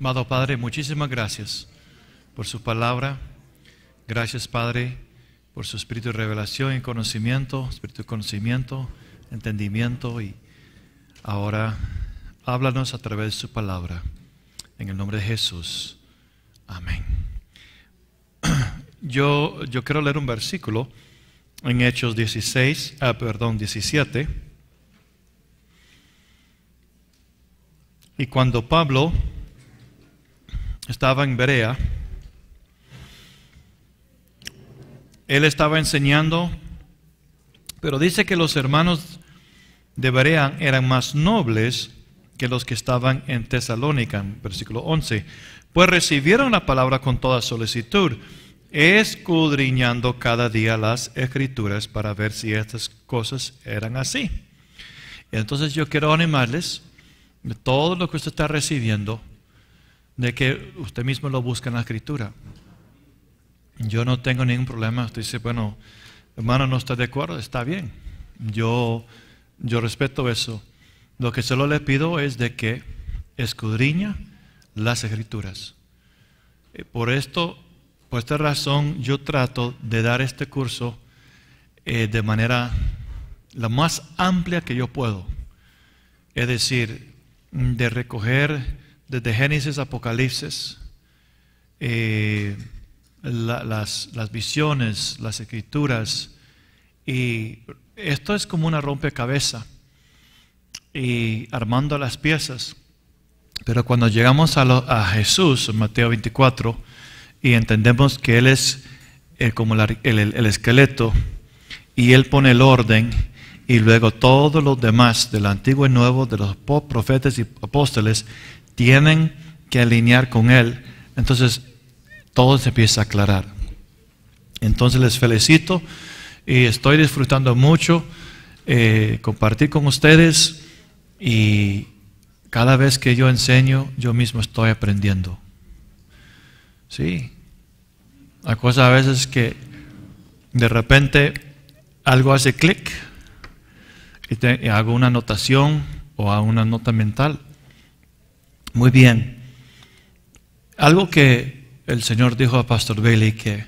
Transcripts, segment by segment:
Amado Padre, muchísimas gracias por su palabra. Gracias, Padre, por su espíritu de revelación y conocimiento, entendimiento. Y ahora háblanos a través de su palabra. En el nombre de Jesús. Amén. Yo quiero leer un versículo en Hechos 17. Y cuando Pablo estaba en Berea, él estaba enseñando, pero dice que los hermanos de Berea eran más nobles que los que estaban en Tesalónica, versículo 11, pues recibieron la palabra con toda solicitud, escudriñando cada día las escrituras para ver si estas cosas eran así. Entonces yo quiero animarles de todo lo que usted está recibiendo, de que usted mismo lo busque en la escritura. Yo no tengo ningún problema. Usted dice, bueno, hermano, no está de acuerdo, está bien. Yo respeto eso. Lo que solo le pido es de que escudriña las escrituras. Por esta razón, yo trato de dar este curso de manera la más amplia que yo puedo. Es decir, de recoger desde Génesis a Apocalipsis, las visiones, las escrituras, y esto es como una rompecabezas, y armando las piezas. Pero cuando llegamos a Jesús, en Mateo 24, y entendemos que Él es como el esqueleto, y Él pone el orden, y luego todos los demás del Antiguo y Nuevo, de los profetas y apóstoles, tienen que alinear con Él. Entonces todo se empieza a aclarar. Entonces les felicito y estoy disfrutando mucho compartir con ustedes, y cada vez que yo enseño, yo mismo estoy aprendiendo. Sí, hay cosas a veces que de repente algo hace clic y hago una anotación o hago una nota mental. Muy bien. Algo que el Señor dijo a Pastor Bailey, que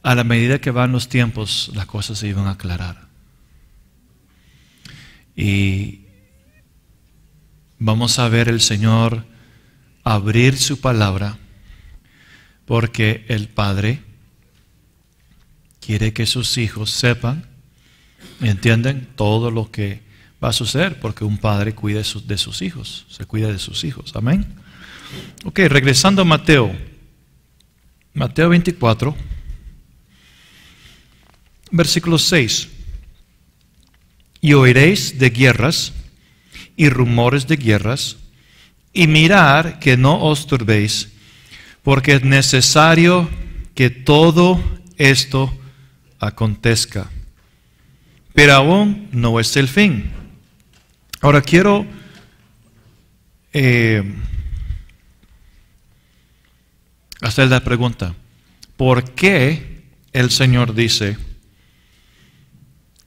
a la medida que van los tiempos, las cosas se iban a aclarar. Y vamos a ver el Señor abrir su palabra, porque el Padre quiere que sus hijos sepan y entiendan todo lo que va a suceder, porque un padre cuida de sus hijos, se cuida de sus hijos. Amén. Ok, regresando a Mateo 24, versículo 6. Y oiréis de guerras y rumores de guerras, y mirad que no os turbéis, porque es necesario que todo esto acontezca, pero aún no es el fin. Ahora quiero hacer la pregunta: ¿por qué el Señor dice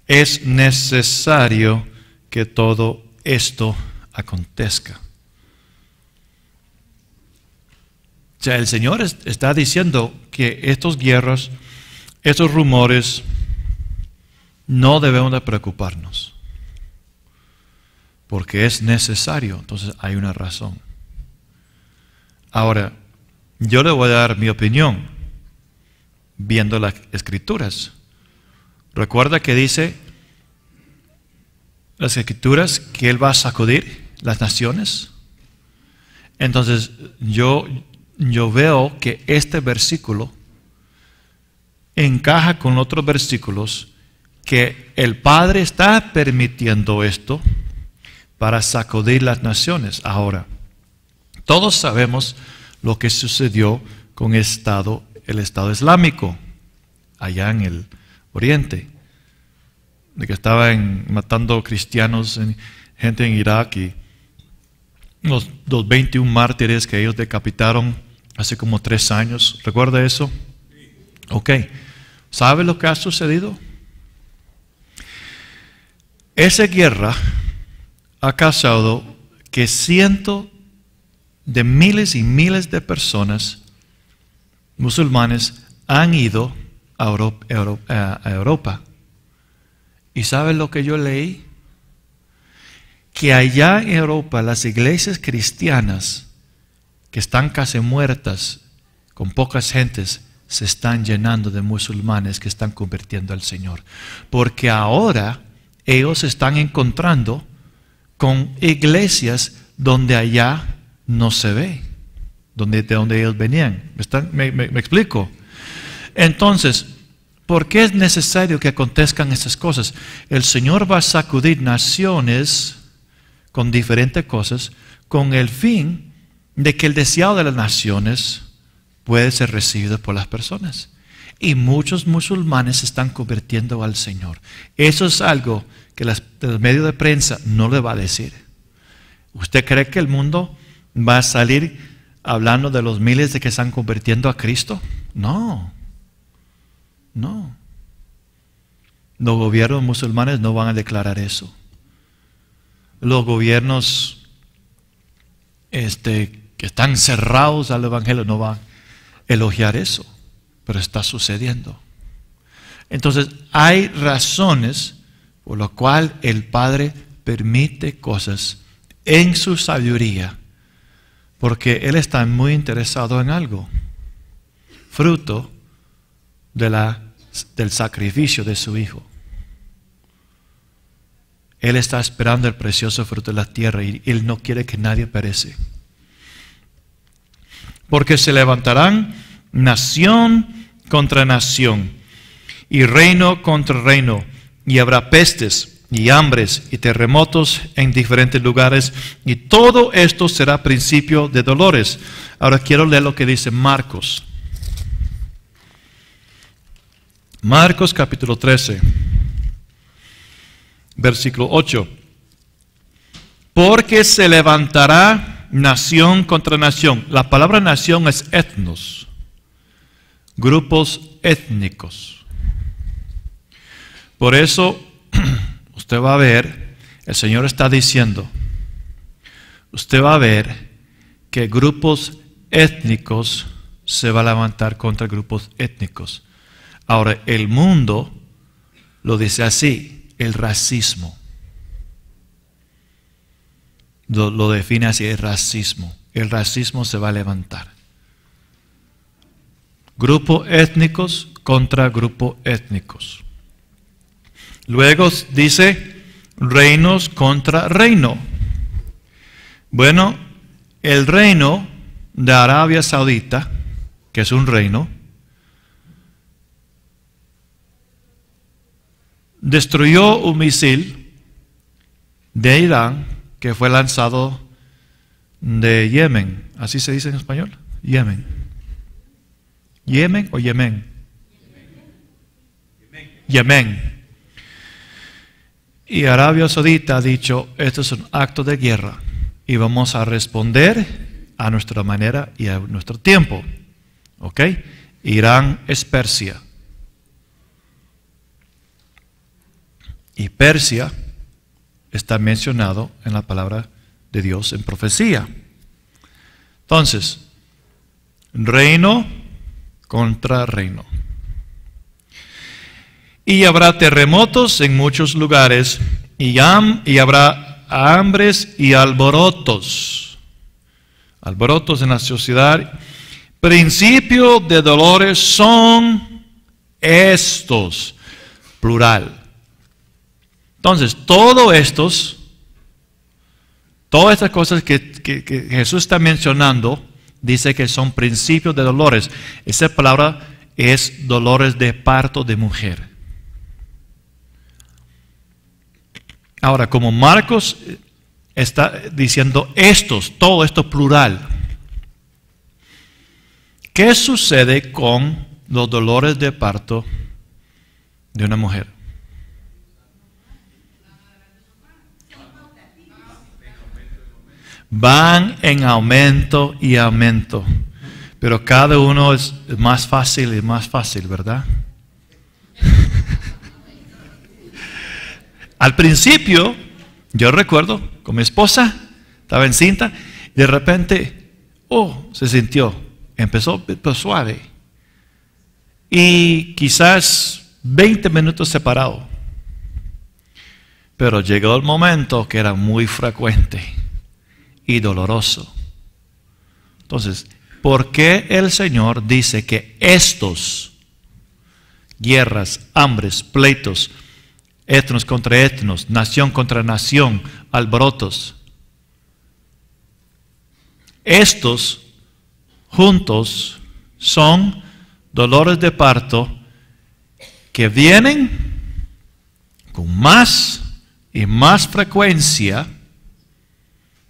es necesario que todo esto acontezca? O sea, el Señor está diciendo que estas guerras, estos rumores, no debemos de preocuparnos, porque es necesario. Entonces hay una razón. Ahora, yo le voy a dar mi opinión viendo las escrituras. Recuerda que dice las escrituras que Él va a sacudir las naciones. Entonces yo veo que este versículo encaja con otros versículos, que el Padre está permitiendo esto para sacudir las naciones. Ahora, todos sabemos lo que sucedió con el Estado Islámico allá en el Oriente, de que estaban matando cristianos, gente en Irak, y los 21 mártires que ellos decapitaron hace como 3 años. ¿Recuerda eso? Ok. ¿Sabe lo que ha sucedido? Esa guerra ha causado que cientos de miles y miles de personas, musulmanes, han ido a Europa. ¿Y saben lo que yo leí? Que allá en Europa las iglesias cristianas, que están casi muertas, con pocas gentes, se están llenando de musulmanes que están convirtiendo al Señor. Porque ahora ellos se están encontrando con iglesias donde allá no se ve, de donde ellos venían. ¿Me explico? Entonces, ¿por qué es necesario que acontezcan estas cosas? El Señor va a sacudir naciones con diferentes cosas, con el fin de que el deseado de las naciones puede ser recibido por las personas. Y muchos musulmanes se están convirtiendo al Señor. Eso es algo que los medios de prensa no le va a decir. ¿Usted cree que el mundo va a salir hablando de los miles de que están convirtiendo a Cristo? No. No. Los gobiernos musulmanes no van a declarar eso. Los gobiernos que están cerrados al Evangelio no van a elogiar eso, pero está sucediendo. Entonces hay razones por las cuales el Padre permite cosas en su sabiduría, porque Él está muy interesado en algo, fruto del sacrificio de su Hijo. Él está esperando el precioso fruto de la tierra y Él no quiere que nadie perece. Porque se levantarán nación contra nación y reino contra reino, y habrá pestes y hambres y terremotos en diferentes lugares, y todo esto será principio de dolores. Ahora quiero leer lo que dice Marcos. Marcos capítulo 13, versículo 8. Porque se levantará nación contra nación. La palabra nación es etnos, grupos étnicos. Por eso usted va a ver, el Señor está diciendo, usted va a ver que grupos étnicos se va a levantar contra grupos étnicos. Ahora, el mundo lo dice así, el racismo. Lo define así, el racismo. El racismo se va a levantar. Grupos étnicos contra grupos étnicos. Luego dice reinos contra reino. Bueno, el reino de Arabia Saudita, que es un reino, destruyó un misil de Irán que fue lanzado de Yemen. ¿Así se dice en español? Yemen. ¿Yemen o Yemen? Yemen. Y Arabia Saudita ha dicho, esto es un acto de guerra y vamos a responder a nuestra manera y a nuestro tiempo. ¿Ok? Irán es Persia. Y Persia está mencionado en la palabra de Dios en profecía. Entonces, reino contra reino. Y habrá terremotos en muchos lugares, y habrá hambres y alborotos. Alborotos en la sociedad. Principio de dolores son estos, plural. Entonces, todas estas cosas que Jesús está mencionando, dice que son principios de dolores. Esa palabra es dolores de parto de mujer. Ahora, como Marcos está diciendo todo esto plural, ¿qué sucede con los dolores de parto de una mujer? Van en aumento y aumento, pero cada uno es más fácil y más fácil, ¿verdad? Al principio, yo recuerdo, con mi esposa, estaba encinta, y de repente se sintió. Empezó suave. Y quizás 20 minutos separado. Pero llegó el momento que era muy frecuente y doloroso. Entonces, ¿por qué el Señor dice que estos guerras, hambres, pleitos, etnos contra etnos, nación contra nación, alborotos, estos juntos son dolores de parto que vienen con más y más frecuencia,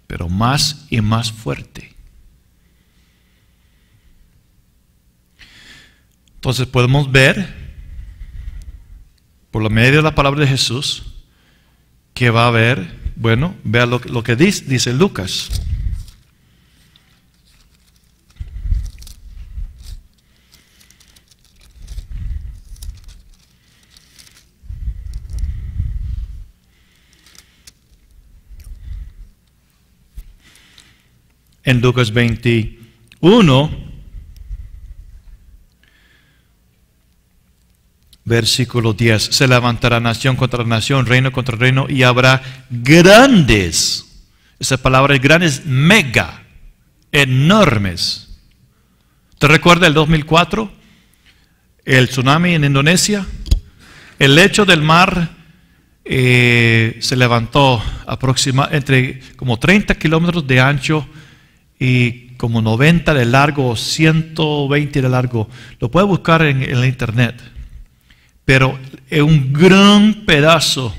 pero más y más fuerte? Entonces podemos ver, por la medio de la palabra de Jesús, que va a haber, bueno, vea lo que dice Lucas. En Lucas 21, versículo 10, se levantará nación contra nación, reino contra reino, y habrá grandes, esa palabra es grandes, mega, enormes. ¿Te recuerda el 2004? El tsunami en Indonesia. El lecho del mar se levantó entre como 30 kilómetros de ancho y como 90 de largo, o 120 de largo. Lo puede buscar en el internet. Pero un gran pedazo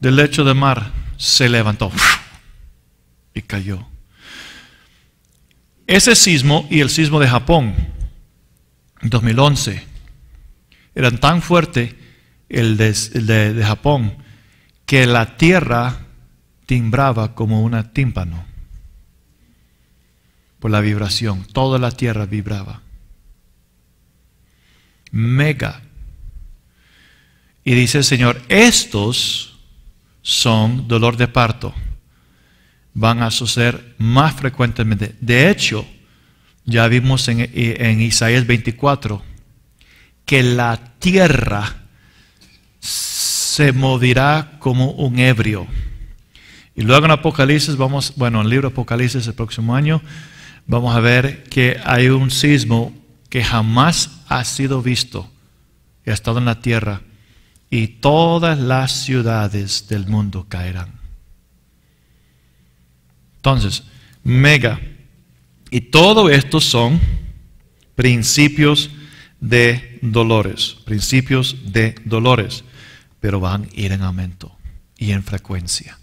del lecho de mar se levantó y cayó. Ese sismo y el sismo de Japón en 2011 eran tan fuertes, el de Japón, que la tierra timbraba como un tímpano por la vibración. Toda la tierra vibraba. Mega. Y dice el Señor, estos son dolor de parto. Van a suceder más frecuentemente. De hecho, ya vimos en Isaías 24 que la tierra se moverá como un ebrio. Y luego en Apocalipsis, en el libro de Apocalipsis el próximo año, vamos a ver que hay un sismo que jamás ha sido visto, que ha estado en la tierra, y todas las ciudades del mundo caerán. Entonces, mega. Y todo esto son principios de dolores, pero van a ir en aumento y en frecuencia.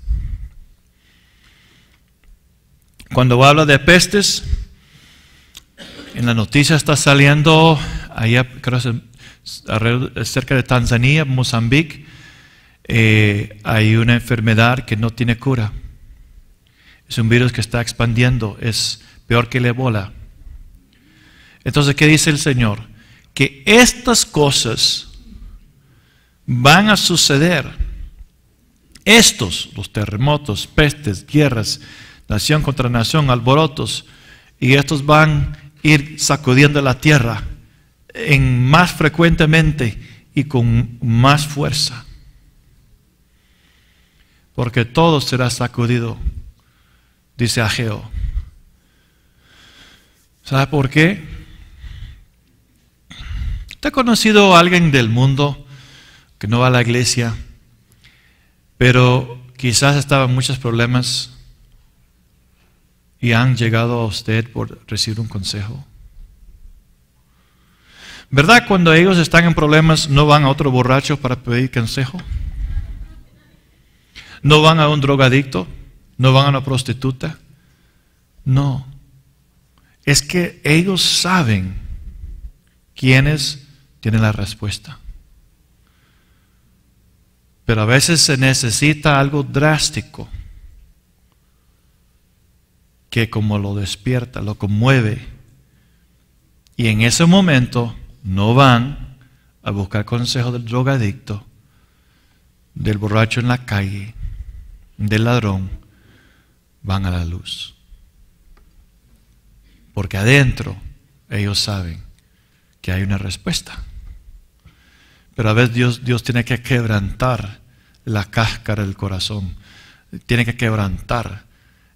Cuando habla de pestes, en la noticia está saliendo, allá creo que cerca de Tanzania, Mozambique, hay una enfermedad que no tiene cura. Es un virus que está expandiendo, es peor que el ébola. Entonces, ¿qué dice el Señor? Que estas cosas van a suceder. Los terremotos, pestes, guerras, nación contra nación, alborotos, y estos van a ir sacudiendo la tierra más frecuentemente y con más fuerza. Porque todo será sacudido, dice Ageo. ¿Sabe por qué? ¿Usted ha conocido a alguien del mundo que no va a la iglesia, pero quizás estaba en muchos problemas y han llegado a usted por recibir un consejo? ¿Verdad? Cuando ellos están en problemas, no van a otro borracho para pedir consejo. No van a un drogadicto, no van a una prostituta. No. Es que ellos saben quiénes tienen la respuesta. Pero a veces se necesita algo drástico que como lo despierta, lo conmueve. Y en ese momento no van a buscar consejo del drogadicto, del borracho en la calle, del ladrón. Van a la luz. porque adentro ellos saben que hay una respuesta. Pero a veces Dios tiene que quebrantar la cáscara del corazón, tiene que quebrantar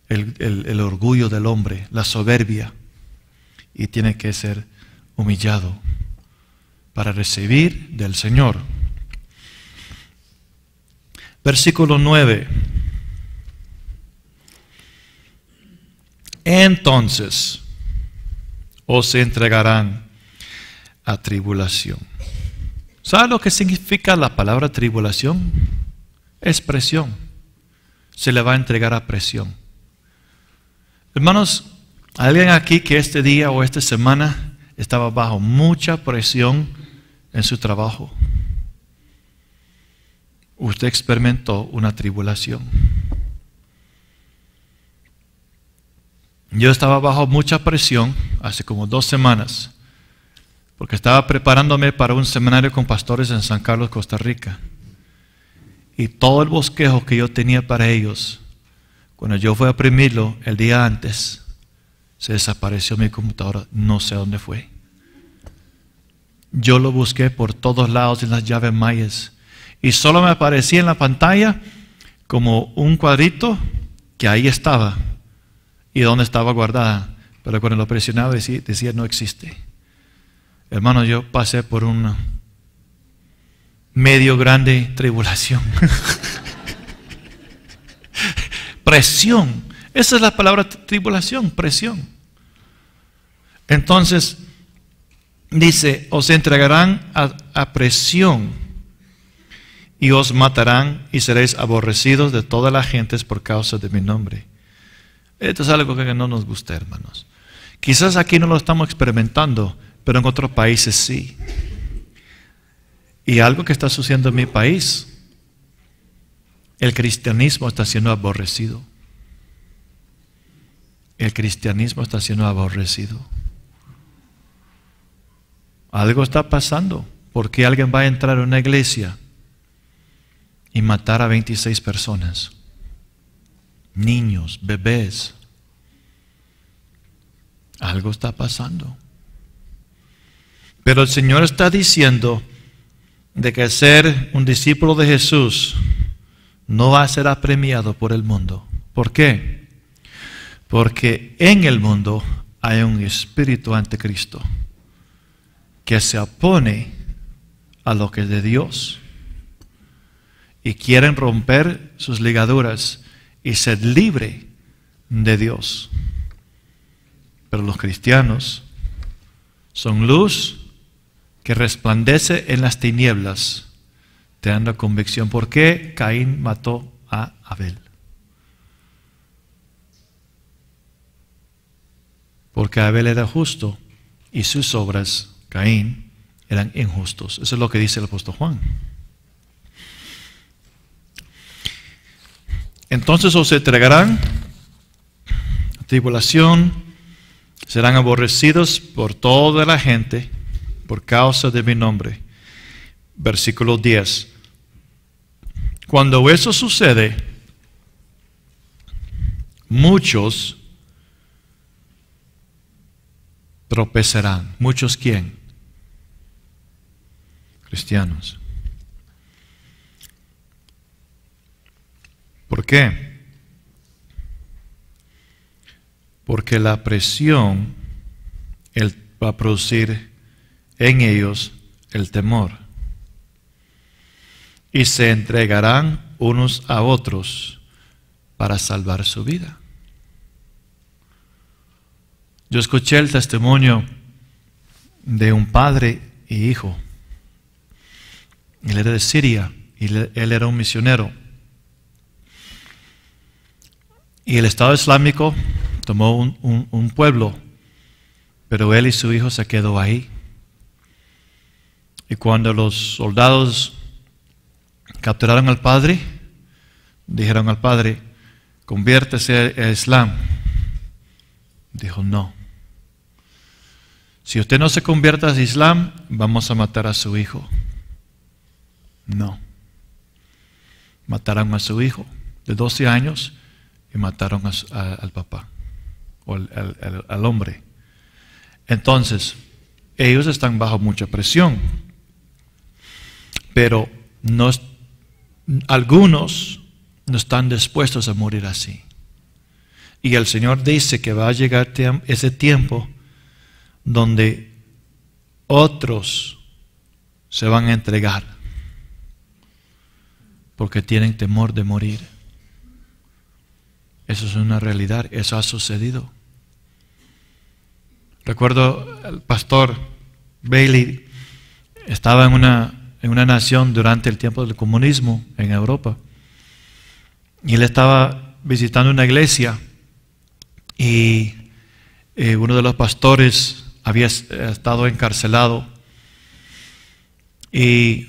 el orgullo del hombre, la soberbia, y tiene que ser humillado para recibir del Señor. Versículo 9. Entonces os entregarán a tribulación. ¿Sabe lo que significa la palabra tribulación? Es presión. Se le va a entregar a presión. Hermanos, alguien aquí que este día o esta semana estaba bajo mucha presión en su trabajo. Usted experimentó una tribulación. Yo estaba bajo mucha presión hace como 2 semanas, porque estaba preparándome para un seminario con pastores en San Carlos, Costa Rica. Y todo el bosquejo que yo tenía para ellos, cuando yo fui a imprimirlo el día antes, se desapareció mi computadora, no sé dónde fue. Yo lo busqué por todos lados en las llaves mayas y solo me aparecía en la pantalla como un cuadrito que ahí estaba y donde estaba guardada, pero cuando lo presionaba decía no existe. Hermano, yo pasé por una medio grande tribulación. Presión. Esa es la palabra tribulación, presión. Entonces, dice, os entregarán a presión y os matarán y seréis aborrecidos de todas las gentes por causa de mi nombre. Esto es algo que no nos gusta, hermanos. Quizás aquí no lo estamos experimentando, pero en otros países sí. Y algo que está sucediendo en mi país, el cristianismo está siendo aborrecido. El cristianismo está siendo aborrecido. Algo está pasando. Porque alguien va a entrar a una iglesia y matar a 26 personas. Niños, bebés. Algo está pasando. Pero el Señor está diciendo de que ser un discípulo de Jesús no va a ser apremiado por el mundo. ¿Por qué? Porque en el mundo hay un espíritu anticristo que se opone a lo que es de Dios y quieren romper sus ligaduras y ser libre de Dios. Pero los cristianos son luz que resplandece en las tinieblas, te dando convicción. ¿Por qué Caín mató a Abel? Porque Abel era justo y sus obras, Caín, eran injustos. Eso es lo que dice el apóstol Juan. Entonces os entregarán a tribulación, serán aborrecidos por toda la gente por causa de mi nombre. Versículo 10. Cuando eso sucede, muchos tropezarán. ¿Muchos quién? Cristianos. ¿Por qué? Porque la presión va a producir en ellos el temor. Y se entregarán unos a otros para salvar su vida. Yo escuché el testimonio de un padre y hijo. Él era de Siria y él era un misionero. Y el Estado Islámico tomó un pueblo, pero él y su hijo se quedó ahí. Y cuando los soldados capturaron al padre, dijeron al padre, conviértese al Islam. Dijo, no. Si usted no se convierte al Islam, vamos a matar a su hijo. No. Mataron a su hijo de 12 años y mataron al papá, o al hombre. Entonces, ellos están bajo mucha presión, pero algunos no están dispuestos a morir así. Y el Señor dice que va a llegar ese tiempo donde otros se van a entregar porque tienen temor de morir. Eso es una realidad, eso ha sucedido. Recuerdo el pastor Bailey estaba en una nación durante el tiempo del comunismo en Europa, y él estaba visitando una iglesia y uno de los pastores había estado encarcelado, y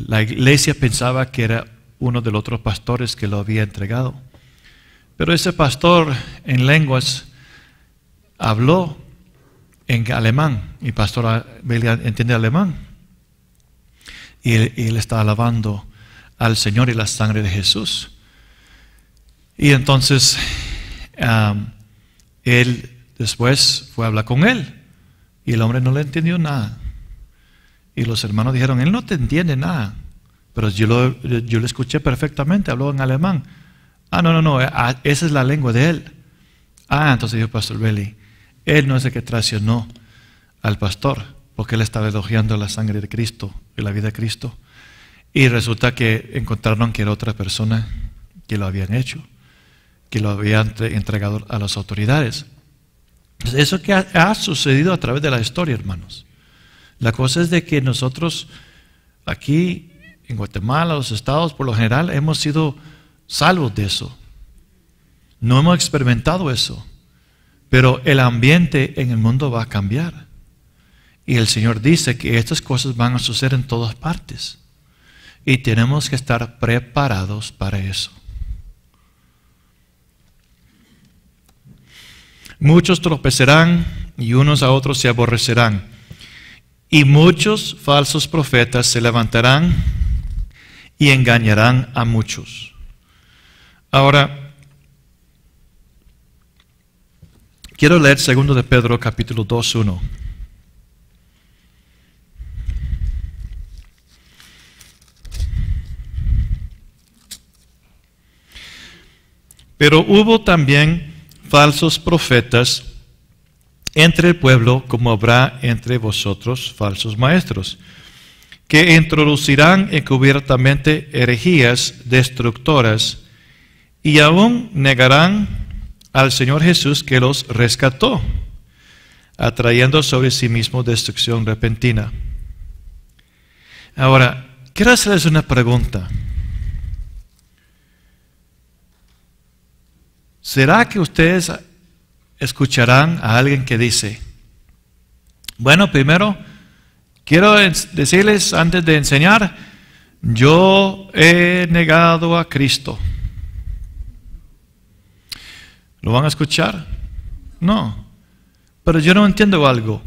la iglesia pensaba que era uno de los otros pastores que lo había entregado. Pero ese pastor en lenguas habló en alemán, y pastor entiende alemán, y él está alabando al Señor y la sangre de Jesús. Y entonces él después fue a hablar con él, y el hombre no le entendió nada. Y los hermanos dijeron: él no te entiende nada. Pero yo lo escuché perfectamente, habló en alemán. No, esa es la lengua de él. Entonces dijo pastor Bailey, él no es el que traicionó al pastor, porque él estaba elogiando la sangre de Cristo y la vida de Cristo. Y resulta que encontraron que era otra persona que lo habían hecho, que lo habían entregado a las autoridades. Eso que ha sucedido a través de la historia, hermanos. La cosa es de que nosotros aquí en Guatemala, los estados, por lo general, hemos sido salvos de eso. No hemos experimentado eso. Pero el ambiente en el mundo va a cambiar. Y el Señor dice que estas cosas van a suceder en todas partes. Y tenemos que estar preparados para eso. Muchos tropezarán y unos a otros se aborrecerán. Y muchos falsos profetas se levantarán y engañarán a muchos. Ahora, quiero leer 2 de Pedro capítulo 2:1. Pero hubo también falsos profetas entre el pueblo, como habrá entre vosotros falsos maestros, que introducirán encubiertamente herejías destructoras, y aún negarán al Señor Jesús que los rescató, atrayendo sobre sí mismo destrucción repentina. Ahora, quiero hacerles una pregunta. ¿Será que ustedes escucharán a alguien que dice: bueno, primero quiero decirles antes de enseñar, yo he negado a Cristo? ¿Lo van a escuchar? No. Pero yo no entiendo algo.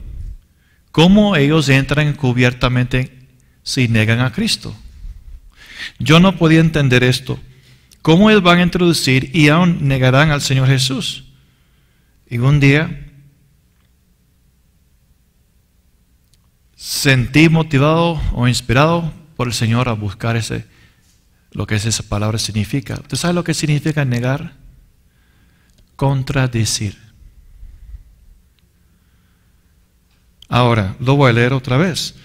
¿Cómo ellos entran encubiertamente si negan a Cristo? Yo no podía entender esto. ¿Cómo ellos van a introducir y aún negarán al Señor Jesús? Y un día sentí motivado o inspirado por el Señor a buscar lo que esa palabra significa. ¿Usted sabe lo que significa negar? Contradecir. Ahora, lo voy a leer otra vez.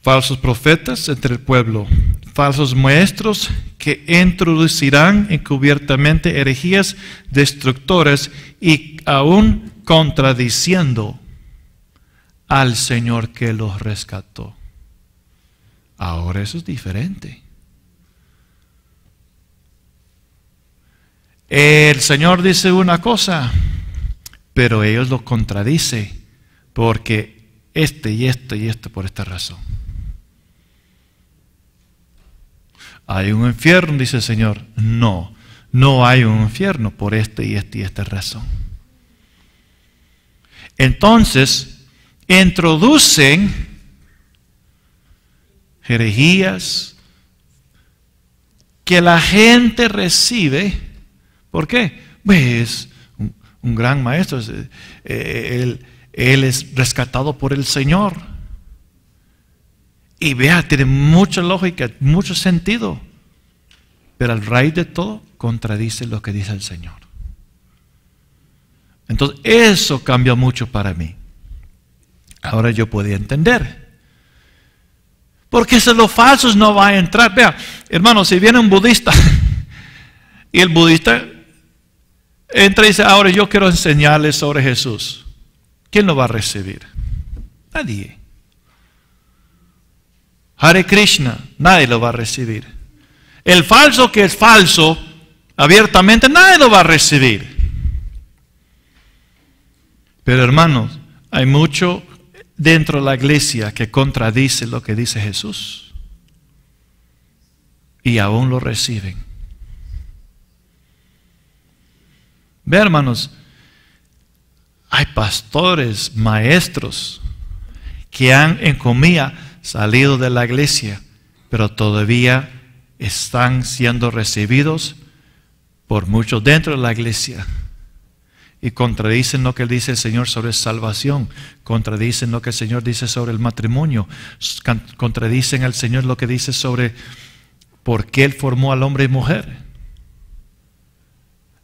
Falsos profetas entre el pueblo, falsos maestros que introducirán encubiertamente herejías destructoras y aún contradiciendo al Señor que los rescató. Ahora eso es diferente. El Señor dice una cosa, pero ellos lo contradicen porque y esto por esta razón. ¿Hay un infierno?, dice el Señor. No, no hay un infierno por y esta razón. Entonces, introducen herejías que la gente recibe. ¿Por qué? Pues un gran maestro, él es rescatado por el Señor. Y vea, tiene mucha lógica, mucho sentido. Pero al raíz de todo, contradice lo que dice el Señor. Entonces, eso cambió mucho para mí. Ahora yo podía entender. Porque si los falsos no van a entrar. Vea, hermano, si viene un budista y el budista entra y dice, ahora yo quiero enseñarles sobre Jesús, ¿quién lo va a recibir? Nadie. Hare Krishna, nadie lo va a recibir. El falso que es falso, abiertamente, nadie lo va a recibir. Pero hermanos, hay mucho dentro de la iglesia que contradice lo que dice Jesús. Y aún lo reciben. Ve, hermanos, hay pastores, maestros que han, en comillas, salido de la iglesia, pero todavía están siendo recibidos por muchos dentro de la iglesia. Y contradicen lo que dice el Señor sobre salvación, contradicen lo que el Señor dice sobre el matrimonio, contradicen al Señor lo que dice sobre por qué Él formó al hombre y mujer.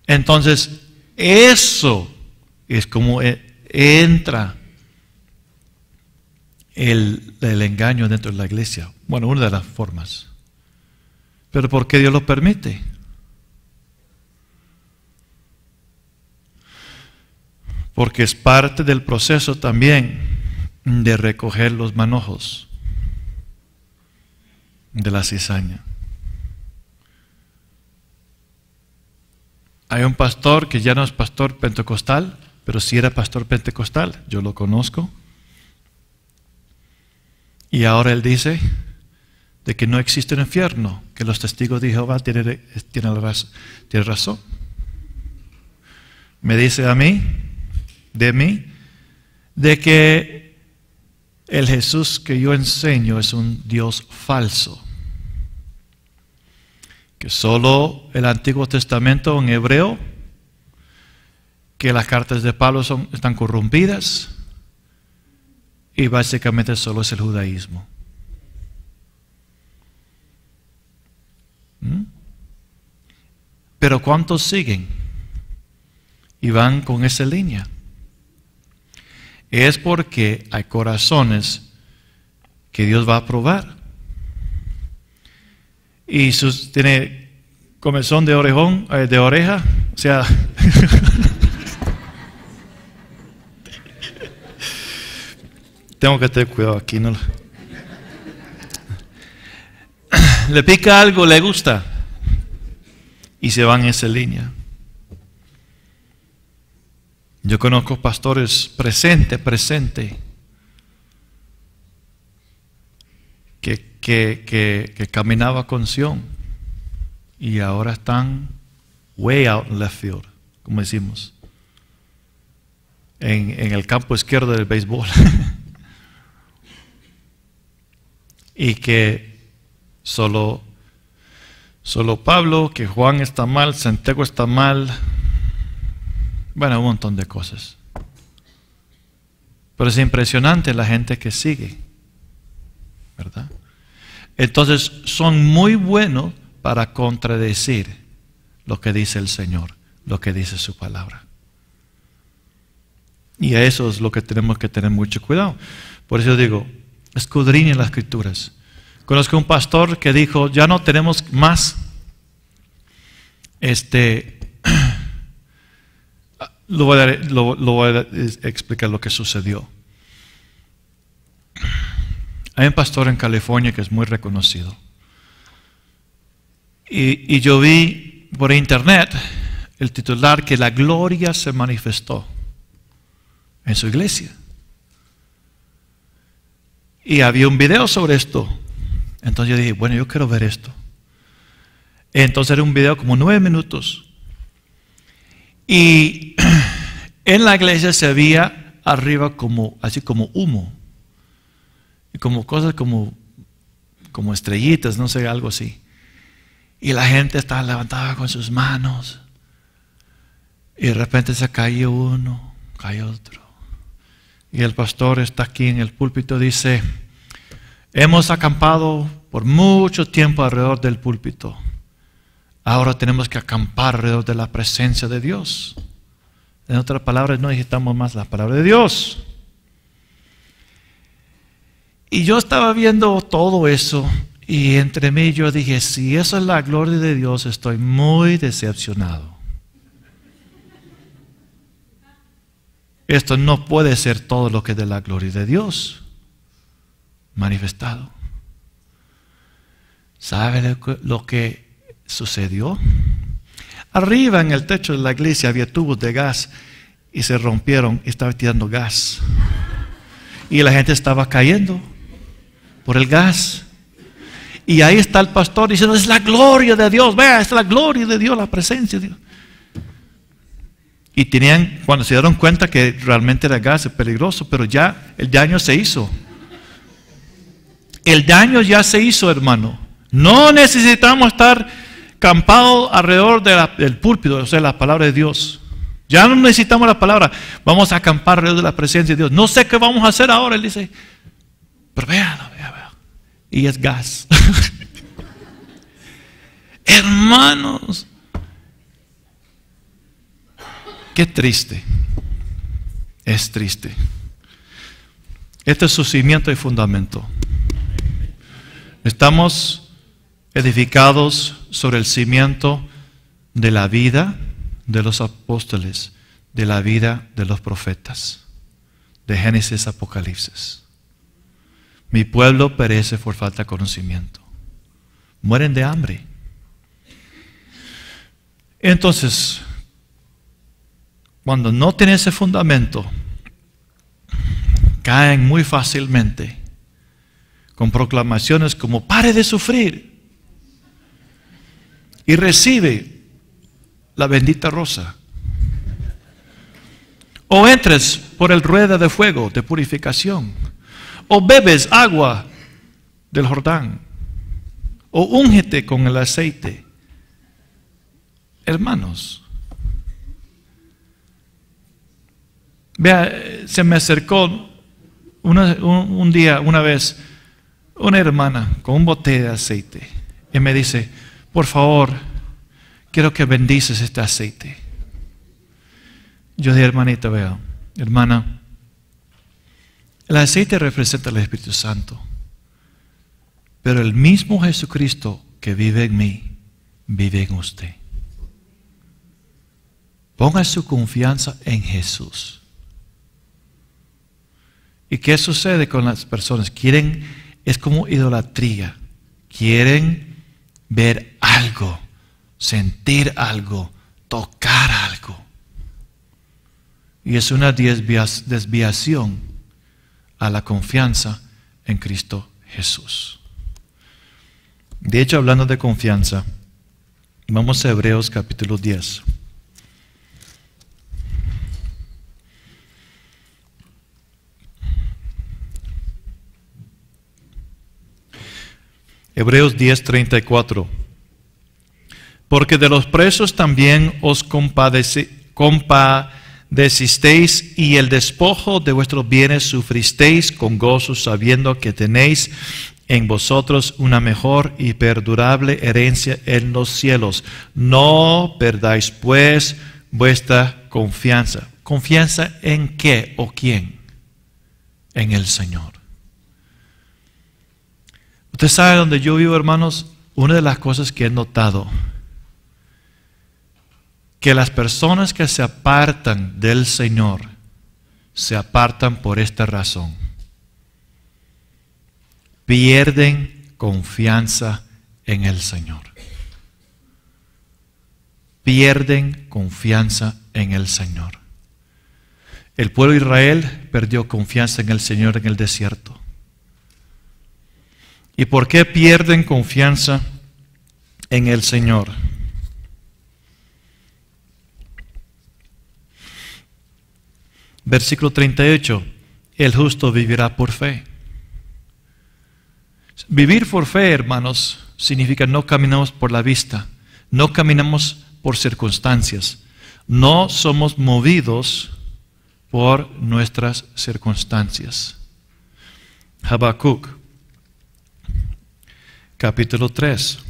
Entonces, eso es como entra el engaño dentro de la iglesia. Bueno, una de las formas. Pero ¿por qué Dios lo permite? Porque es parte del proceso también de recoger los manojos de la cizaña. Hay un pastor que ya no es pastor pentecostal, pero sí era pastor pentecostal, yo lo conozco. Y ahora él dice de que no existe un infierno, que los testigos de Jehová tienen razón. Me dice a mí, de que el Jesús que yo enseño es un Dios falso. Que solo el Antiguo Testamento en hebreo, que las cartas de Pablo están corrompidas, y básicamente solo es el judaísmo. Pero ¿cuántos siguen? Y van con esa línea. Es porque hay corazones que Dios va a probar. Y tiene comezón de orejón, de oreja, o sea... Tengo que tener cuidado aquí, ¿no? Le pica algo, le gusta, y se van en esa línea. Yo conozco pastores presente, que caminaba con Sion y ahora están way out in left field, como decimos, en el campo izquierdo del béisbol. Y que solo Pablo, que Juan está mal, Santiago está mal, bueno, un montón de cosas. Pero es impresionante la gente que sigue, ¿verdad? Entonces son muy buenos para contradecir lo que dice el Señor, lo que dice su palabra. Y a eso es lo que tenemos que tener mucho cuidado. Por eso digo, escudriñen las Escrituras. Conozco un pastor que dijo, ya no tenemos más lo voy a explicar lo que sucedió. Hay un pastor en California que es muy reconocido. Y yo vi por internet el titular que la gloria se manifestó en su iglesia. Y había un video sobre esto. Entonces yo dije, bueno, yo quiero ver esto. Entonces era un video como 9 minutos. Y en la iglesia se veía arriba así como humo. Y como cosas como estrellitas, no sé, algo así. Y la gente estaba levantada con sus manos. Y de repente se cayó uno, cayó otro. Y el pastor está aquí en el púlpito, dice, hemos acampado por mucho tiempo alrededor del púlpito. Ahora tenemos que acampar alrededor de la presencia de Dios. En otras palabras, no necesitamos más la palabra de Dios. Y yo estaba viendo todo eso. Y entre mí yo dije, si eso es la gloria de Dios, estoy muy decepcionado. Esto no puede ser todo lo que es de la gloria de Dios manifestado. ¿Sabe lo que sucedió? Arriba en el techo de la iglesia había tubos de gas y se rompieron y estaba tirando gas. Y la gente estaba cayendo por el gas. Y ahí está el pastor diciendo, es la gloria de Dios, vea, es la gloria de Dios, la presencia de Dios. Y tenían, cuando se dieron cuenta que realmente era gas, es peligroso, pero ya el daño se hizo. El daño ya se hizo, hermano. No necesitamos estar campados alrededor del púlpito, o sea, la palabra de Dios. Ya no necesitamos la palabra, vamos a acampar alrededor de la presencia de Dios. No sé qué vamos a hacer ahora, él dice, pero véanlo. Y es gas. Hermanos, qué triste. Es triste. Este es su cimiento y fundamento. Estamos edificados sobre el cimiento de la vida de los apóstoles, de la vida de los profetas, de Génesis a Apocalipsis. Mi pueblo perece por falta de conocimiento. Mueren de hambre. Entonces, cuando no tienen ese fundamento, caen muy fácilmente con proclamaciones como pare de sufrir y recibe la bendita rosa. O entres por el rueda de fuego de purificación. O bebes agua del Jordán. O úngete con el aceite. Hermanos, vea, se me acercó un día, una vez, una hermana con un bote de aceite. Y me dice, por favor, quiero que bendices este aceite. Yo dije, hermanita, vea, hermana, el aceite representa al Espíritu Santo. Pero el mismo Jesucristo que vive en mí, vive en usted. Ponga su confianza en Jesús. ¿Y qué sucede con las personas? Es como idolatría. Quieren ver algo, sentir algo, tocar algo. Y es una desviación a la confianza en Cristo Jesús. De hecho, hablando de confianza, vamos a Hebreos capítulo 10. Hebreos 10:34. Porque de los presos también os compadecisteis y el despojo de vuestros bienes sufristeis con gozo, sabiendo que tenéis en vosotros una mejor y perdurable herencia en los cielos. No perdáis pues vuestra confianza. ¿Confianza en qué o quién? En el Señor. Usted sabe donde yo vivo, hermanos, una de las cosas que he notado, que las personas que se apartan del Señor, se apartan por esta razón. Pierden confianza en el Señor. Pierden confianza en el Señor. El pueblo de Israel perdió confianza en el Señor en el desierto. ¿Y por qué pierden confianza en el Señor? Versículo 38. El justo vivirá por fe. Vivir por fe, hermanos, significa no caminamos por la vista, no caminamos por circunstancias, no somos movidos por nuestras circunstancias. Habacuc, capítulo 3.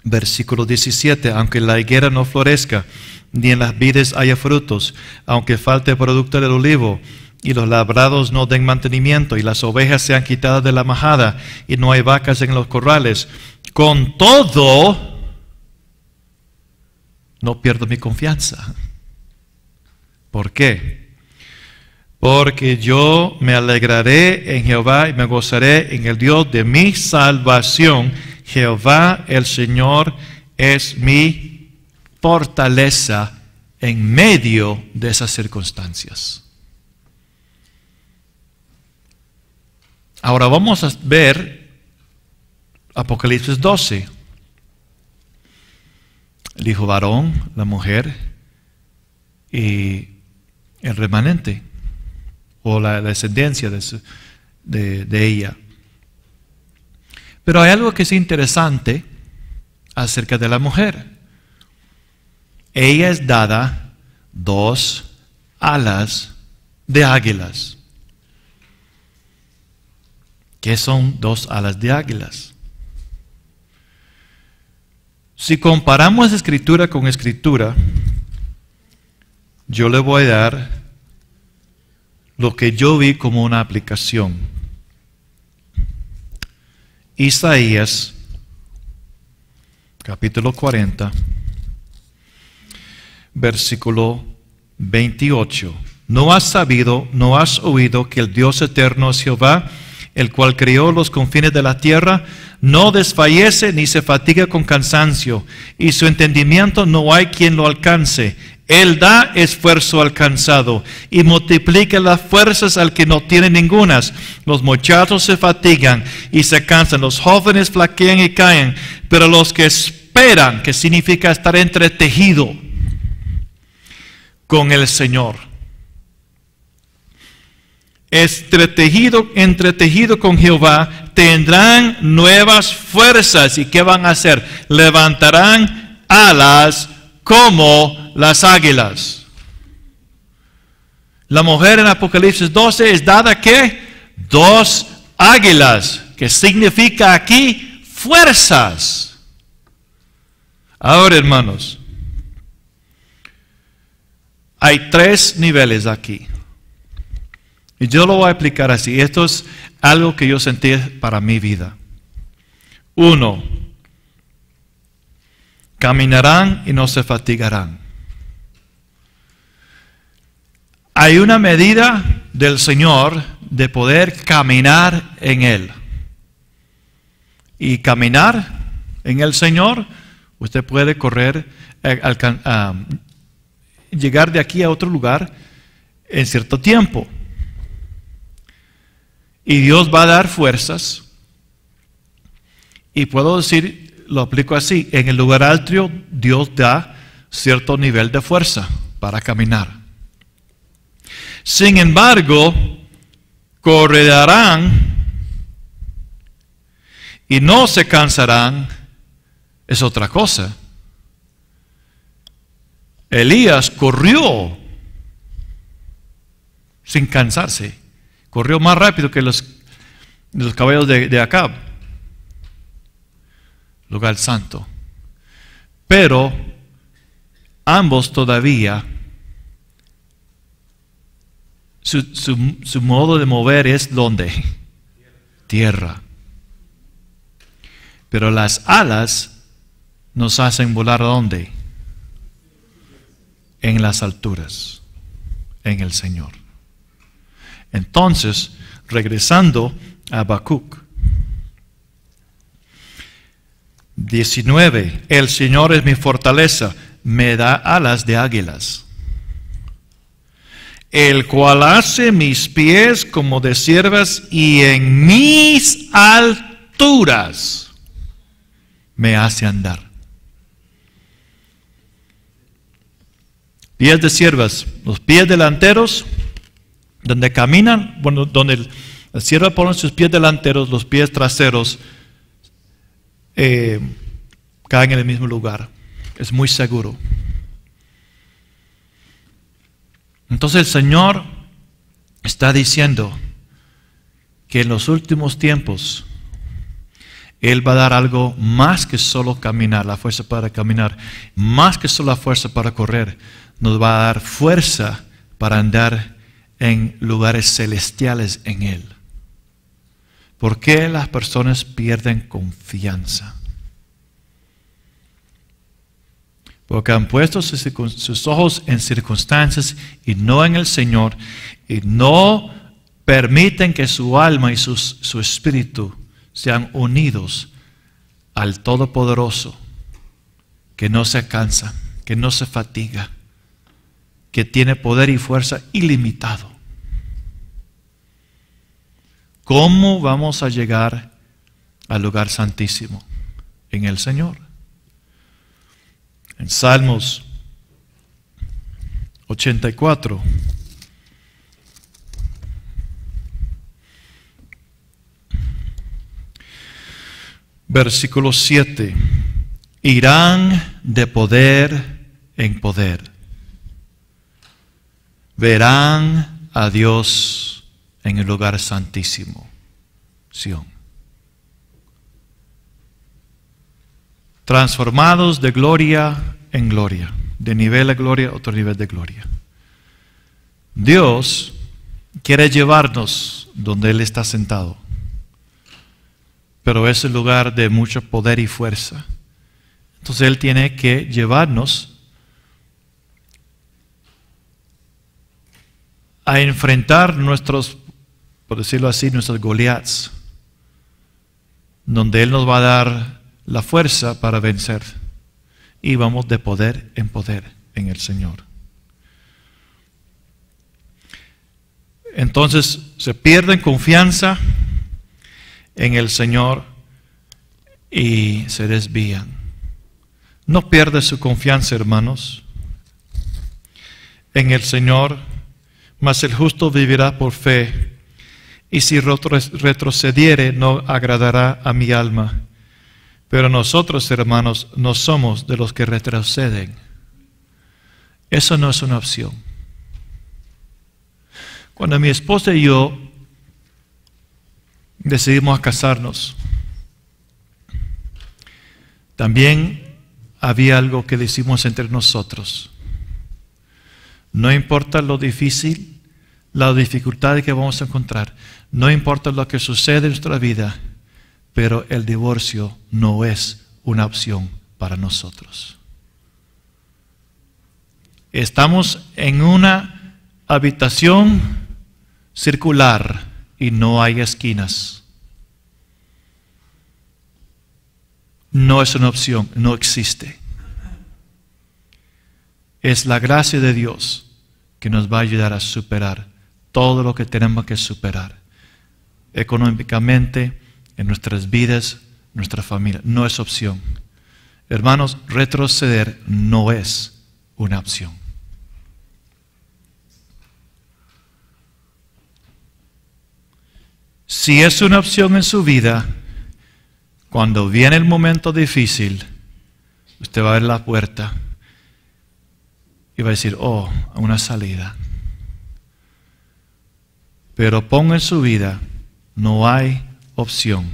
Versículo 17, aunque la higuera no florezca, ni en las vides haya frutos, aunque falte producto del olivo, y los labrados no den mantenimiento, y las ovejas sean quitadas de la majada, y no hay vacas en los corrales, con todo, no pierdo mi confianza. ¿Por qué? Porque yo me alegraré en Jehová y me gozaré en el Dios de mi salvación. Jehová el Señor es mi fortaleza en medio de esas circunstancias. Ahora vamos a ver Apocalipsis 12. El hijo varón, la mujer y el remanente o la descendencia de ella. Pero hay algo que es interesante acerca de la mujer. Ella es dada 2 alas de águilas. ¿Qué son 2 alas de águilas? Si comparamos escritura con escritura, yo le voy a dar lo que yo vi como una aplicación. Isaías, capítulo 40, versículo 28. ¿No has sabido, no has oído que el Dios eterno es Jehová, el cual creó los confines de la tierra? No desfallece ni se fatiga con cansancio, y su entendimiento no hay quien lo alcance. Él da esfuerzo al cansado y multiplica las fuerzas al que no tiene ningunas. Los muchachos se fatigan y se cansan, los jóvenes flaquean y caen, pero los que esperan, que significa estar entretejido con el Señor, entretejido con Jehová, tendrán nuevas fuerzas. ¿Y qué van a hacer? Levantarán alas como las águilas. La mujer en Apocalipsis 12 es dada ¿qué? 2 águilas, que significa aquí fuerzas. Ahora, hermanos, hay 3 niveles aquí. Y yo lo voy a explicar así. Esto es algo que yo sentí para mi vida. 1, caminarán y no se fatigarán. Hay una medida del Señor de poder caminar en Él. Y caminar en el Señor, usted puede correr, llegar de aquí a otro lugar en cierto tiempo. Y Dios va a dar fuerzas. Y puedo decir, lo aplico así, en el lugar alto Dios da cierto nivel de fuerza para caminar. Sin embargo, correrán y no se cansarán, es otra cosa. Elías corrió sin cansarse. Corrió más rápido que los caballos de Acab, lugar santo. Pero ambos todavía, su modo de mover es ¿dónde? Tierra. Pero las alas nos hacen volar ¿a dónde? En las alturas, en el Señor. Entonces, regresando a Habacuc 19, el Señor es mi fortaleza, me da alas de águilas, el cual hace mis pies como de ciervas y en mis alturas me hace andar. Pies de ciervas, los pies delanteros Donde caminan, bueno, donde la sierva pone sus pies delanteros, los pies traseros caen en el mismo lugar. Es muy seguro. Entonces el Señor está diciendo que en los últimos tiempos Él va a dar algo más que solo caminar, la fuerza para caminar, más que solo la fuerza para correr. Nos va a dar fuerza para andar en lugares celestiales en Él. ¿Por qué las personas pierden confianza? Porque han puesto sus ojos en circunstancias y no en el Señor, y no permiten que su alma y su espíritu sean unidos al Todopoderoso, que no se cansa, que no se fatiga, que tiene poder y fuerza ilimitado. ¿Cómo vamos a llegar al lugar santísimo? En el Señor. En Salmos 84, versículo 7, irán de poder en poder, verán a Dios en el lugar santísimo, Sión. Transformados de gloria en gloria, de nivel de gloria a otro nivel de gloria. Dios quiere llevarnos donde Él está sentado, pero es el lugar de mucho poder y fuerza. Entonces Él tiene que llevarnos a enfrentar nuestros, por decirlo así, nuestros Goliaths, donde Él nos va a dar la fuerza para vencer. Y vamos de poder en poder en el Señor. Entonces se pierden confianza en el Señor y se desvían. No pierda su confianza, hermanos, en el Señor, mas el justo vivirá por fe, y si retrocediere no agradará a mi alma. Pero nosotros, hermanos, no somos de los que retroceden. Eso no es una opción. Cuando mi esposa y yo decidimos casarnos, también había algo que decimos entre nosotros. No importa lo difícil, la dificultad que vamos a encontrar, no importa lo que sucede en nuestra vida, pero el divorcio no es una opción para nosotros. Estamos en una habitación circular y no hay esquinas. No es una opción, no existe. Es la gracia de Dios que nos va a ayudar a superar todo lo que tenemos que superar, económicamente, en nuestras vidas, nuestra familia. No es opción. Hermanos, retroceder no es una opción. Si es una opción en su vida, cuando viene el momento difícil, usted va a ver la puerta y va a decir, oh, una salida. Pero ponga en su vida, no hay opción.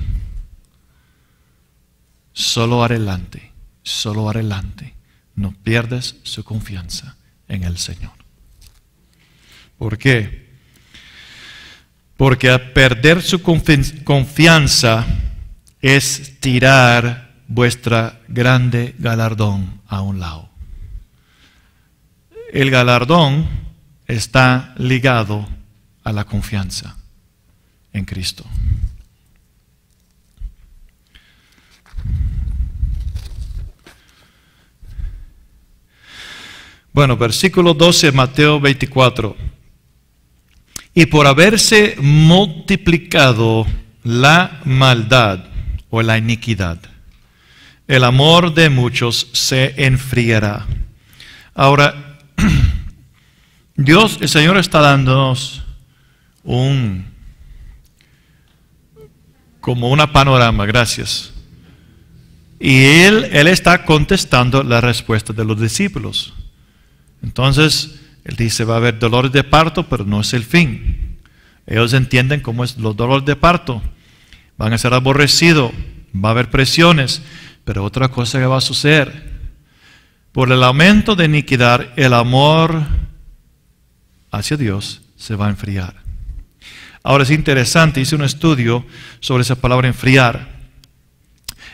Solo adelante, solo adelante. No pierdas su confianza en el Señor. ¿Por qué? Porque a perder su confianza es tirar vuestra grande galardón a un lado. El galardón está ligado a la confianza en Cristo. Bueno, versículo 12, Mateo 24. Y por haberse multiplicado la maldad o la iniquidad, el amor de muchos se enfriará. Ahora, Dios, el Señor está dándonos como una panorama, gracias. Y él está contestando la respuesta de los discípulos. Entonces, él dice, va a haber dolores de parto, pero no es el fin. Ellos entienden cómo es los dolores de parto. Van a ser aborrecidos, va a haber presiones, pero otra cosa que va a suceder. Por el aumento de iniquidad, el amor hacia Dios se va a enfriar. Ahora es interesante, hice un estudio sobre esa palabra enfriar.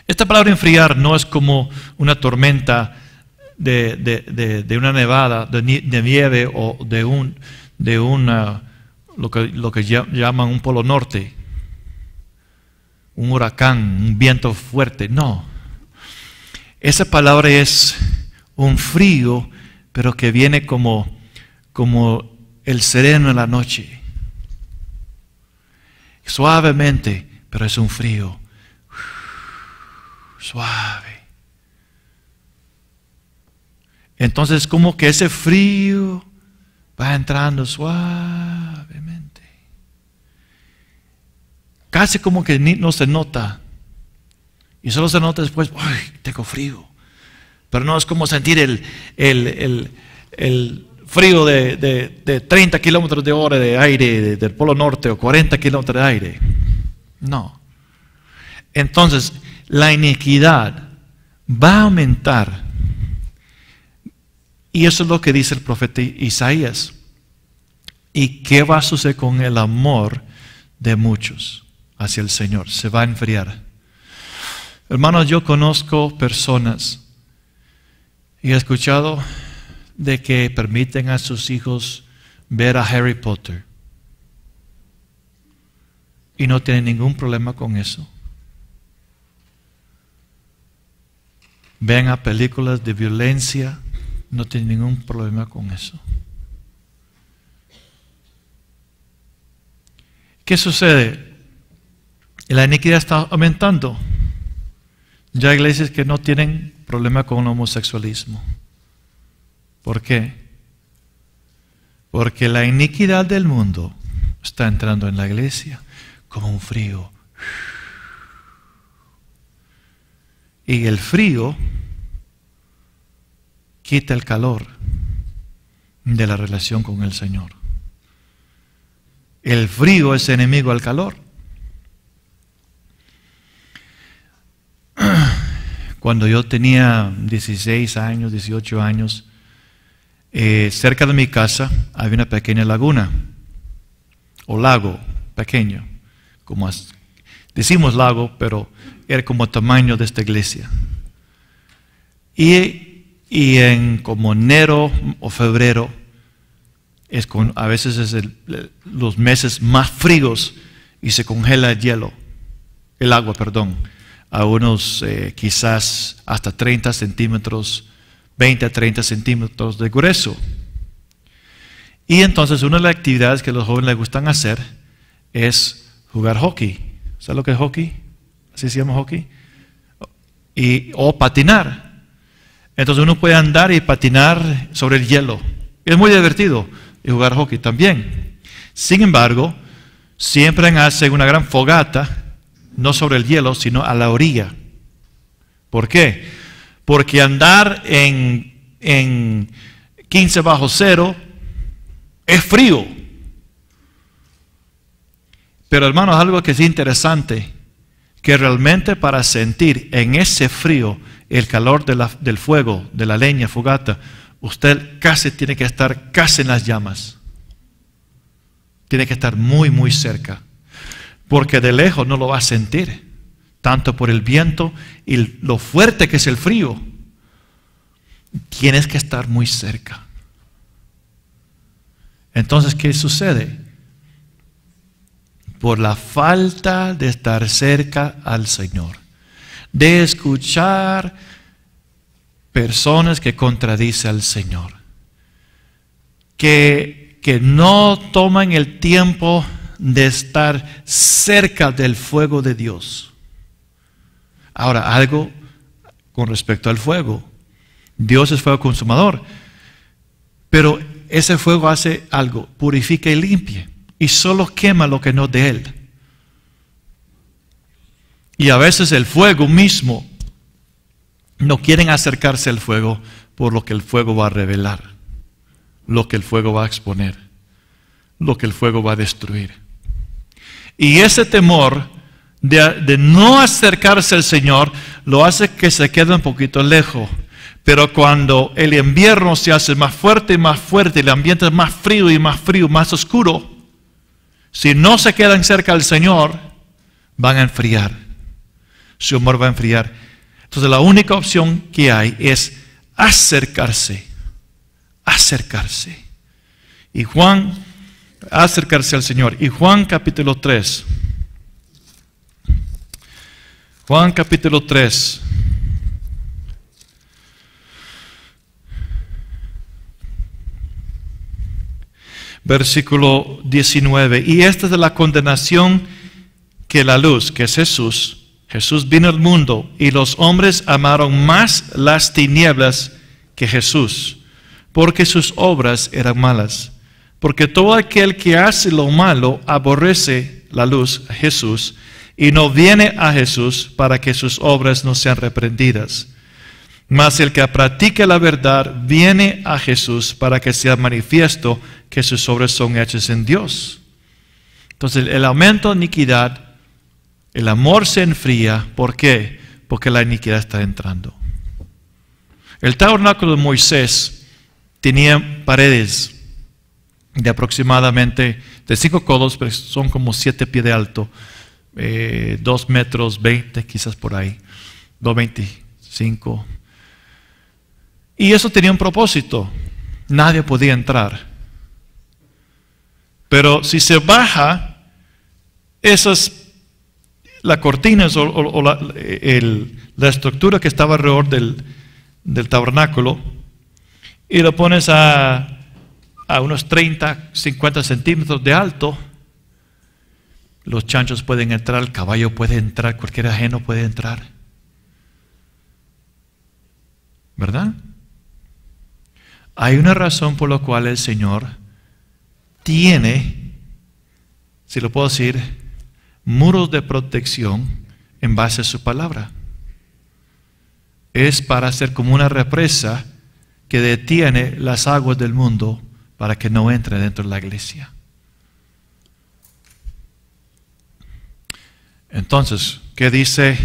Esta palabra enfriar no es como una tormenta de una nevada, de nieve o de lo que llaman un polo norte, un huracán, un viento fuerte. No. Esa palabra es un frío, pero que viene como el sereno en la noche. Suavemente, pero es un frío suave. Entonces como que ese frío va entrando suavemente. Casi como que no se nota. Y solo se nota después, ¡ay, tengo frío! Pero no es como sentir el frío de 30 kilómetros de hora de aire del Polo Norte o 40 kilómetros de aire. No. Entonces, la iniquidad va a aumentar. Y eso es lo que dice el profeta Isaías. ¿Y qué va a suceder con el amor de muchos hacia el Señor? Se va a enfriar. Hermanos, yo conozco personas y he escuchado de que permiten a sus hijos ver a Harry Potter y no tienen ningún problema con eso. Ven a películas de violencia, no tienen ningún problema con eso. ¿Qué sucede? La iniquidad está aumentando. Ya hay iglesias que no tienen problema con el homosexualismo. ¿Por qué? Porque la iniquidad del mundo está entrando en la iglesia como un frío. Y el frío quita el calor de la relación con el Señor. El frío es enemigo al calor. Cuando yo tenía 16 años, 18 años, cerca de mi casa había una pequeña laguna o lago pequeño, como decimos lago, pero era como el tamaño de esta iglesia. Y en como enero o febrero, a veces es los meses más fríos y se congela el agua, a unos quizás hasta 30 centímetros, 20 a 30 centímetros de grueso. Y entonces una de las actividades que a los jóvenes les gustan hacer es jugar hockey. ¿Sabes lo que es hockey? Así se llama hockey. O patinar. Entonces uno puede andar y patinar sobre el hielo. Es muy divertido. Y jugar hockey también. Sin embargo, siempre hacen una gran fogata, no sobre el hielo, sino a la orilla. ¿Por qué? Porque andar en 15 bajo cero es frío. Pero hermanos, algo que es interesante, que realmente para sentir en ese frío el calor del fuego, de la leña, fogata, usted casi tiene que estar casi en las llamas. Tiene que estar muy, muy cerca. Porque de lejos no lo va a sentir. Tanto por el viento y lo fuerte que es el frío. Tienes que estar muy cerca. Entonces, ¿qué sucede? Por la falta de estar cerca al Señor, de escuchar personas que contradicen al Señor, que no toman el tiempo de estar cerca del fuego de Dios. Ahora, algo con respecto al fuego. Dios es fuego consumador, pero ese fuego hace algo, purifica y limpia. y solo quema lo que no es de Él. Y a veces el fuego mismo, no quieren acercarse al fuego por lo que el fuego va a revelar, lo que el fuego va a exponer, lo que el fuego va a destruir. Y ese temor de no acercarse al Señor lo hace que se quede un poquito lejos. Pero cuando el invierno se hace más fuerte y más fuerte, el ambiente es más frío y más frío, más oscuro, si no se quedan cerca del Señor, van a enfriar. Su amor va a enfriar. Entonces la única opción que hay es acercarse. Acercarse. Y acercarse al Señor. Y Juan capítulo 3. Juan capítulo 3. Versículo 19. Y esta es la condenación que la luz, que es Jesús. Jesús vino al mundo y los hombres amaron más las tinieblas que Jesús, porque sus obras eran malas. Porque todo aquel que hace lo malo aborrece la luz, Jesús, y no viene a Jesús para que sus obras no sean reprendidas. Mas el que practica la verdad viene a Jesús para que sea manifiesto que sus obras son hechas en Dios. Entonces el aumento de iniquidad, el amor se enfría. ¿Por qué? Porque la iniquidad está entrando. El tabernáculo de Moisés tenía paredes de aproximadamente de 5 codos, pero son como 7 pies de alto, 2 metros 20 quizás por ahí, 2,25. Y eso tenía un propósito. Nadie podía entrar. Pero si se baja las cortinas o la estructura que estaba alrededor del tabernáculo y lo pones a unos 30, 50 centímetros de alto, los chanchos pueden entrar, el caballo puede entrar, cualquier ajeno puede entrar. ¿Verdad? Hay una razón por la cual el Señor tiene, si lo puedo decir, muros de protección en base a su palabra. Es para ser como una represa que detiene las aguas del mundo para que no entre dentro de la iglesia. Entonces, ¿qué dice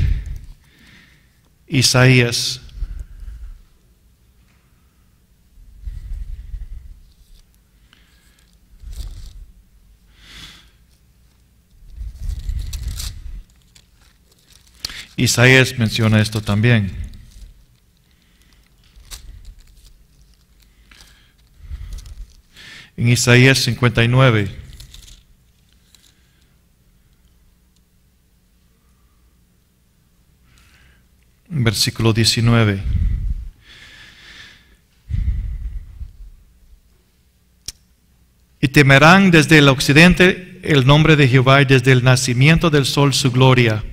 Isaías? Isaías menciona esto también. En Isaías 59. Versículo 19. Y temerán desde el occidente el nombre de Jehová y desde el nacimiento del sol su gloria.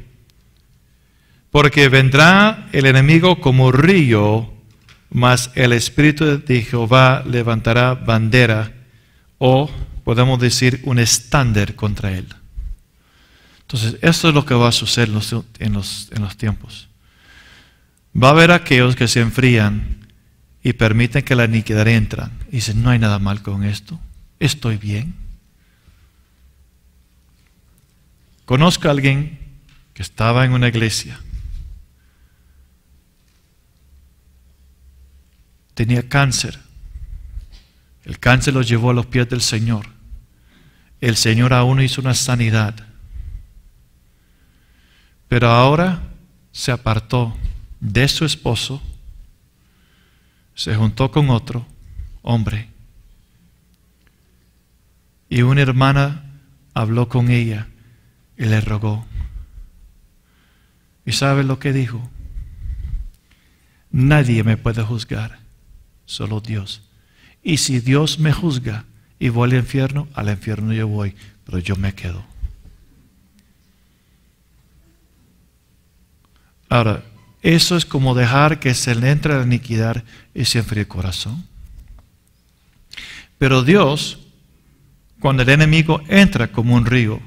Porque vendrá el enemigo como río, mas el Espíritu de Jehová levantará bandera, o podemos decir un estándar contra él. Entonces, esto es lo que va a suceder en los tiempos. Va a haber aquellos que se enfrían y permiten que la iniquidad entre. Y dicen, no hay nada mal con esto, estoy bien. Conozco a alguien que estaba en una iglesia. Tenía cáncer. El cáncer lo llevó a los pies del Señor. El Señor aún hizo una sanidad. Pero ahora se apartó de su esposo, se juntó con otro hombre. Y una hermana habló con ella y le rogó. ¿Y sabe lo que dijo? Nadie me puede juzgar, solo Dios. Y si Dios me juzga y voy al infierno yo voy, pero yo me quedo. Ahora, eso es como dejar que se le entre la iniquidad y se enfríe el corazón. Pero Dios cuando el enemigo entra como un río,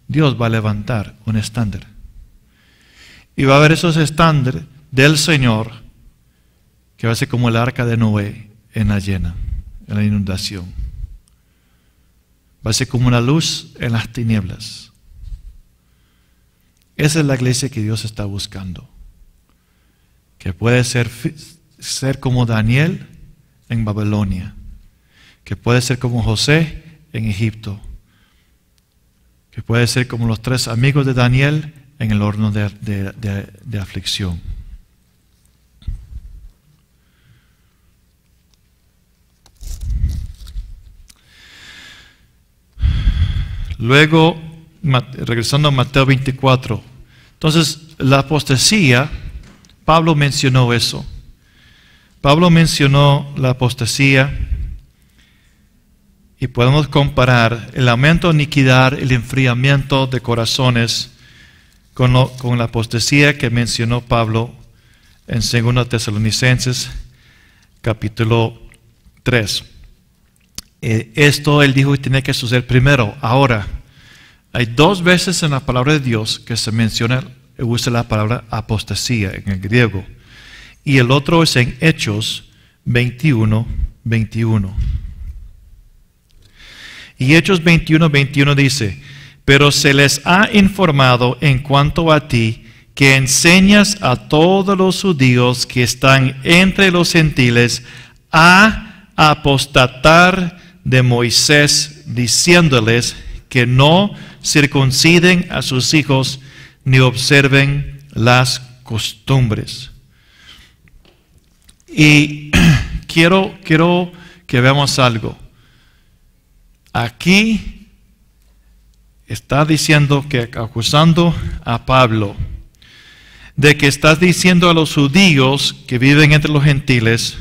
Dios va a levantar un estándar. Y va a haber esos estándares del Señor que va a ser como el arca de Noé en la llena, en la inundación. Va a ser como una luz en las tinieblas. Esa es la iglesia que Dios está buscando. Que puede ser como Daniel en Babilonia. Que puede ser como José en Egipto. Que puede ser como los 3 amigos de Daniel en el horno de aflicción. Luego, regresando a Mateo 24. Entonces, la apostasía, Pablo mencionó eso. Pablo mencionó la apostasía y podemos comparar el aumento de iniquidad, el enfriamiento de corazones con la apostasía que mencionó Pablo en 2 Tesalonicenses capítulo 3. Esto él dijo que tiene que suceder primero. Ahora, hay 2 veces en la palabra de Dios que se menciona, usa la palabra apostasía en el griego. Y el otro es en Hechos 21:21. Y Hechos 21:21 dice: pero se les ha informado en cuanto a ti, que enseñas a todos los judíos que están entre los gentiles a apostatar de Moisés, diciéndoles que no circunciden a sus hijos ni observen las costumbres. Y quiero que veamos algo. Aquí está diciendo que, acusando a Pablo, de que estás diciendo a los judíos que viven entre los gentiles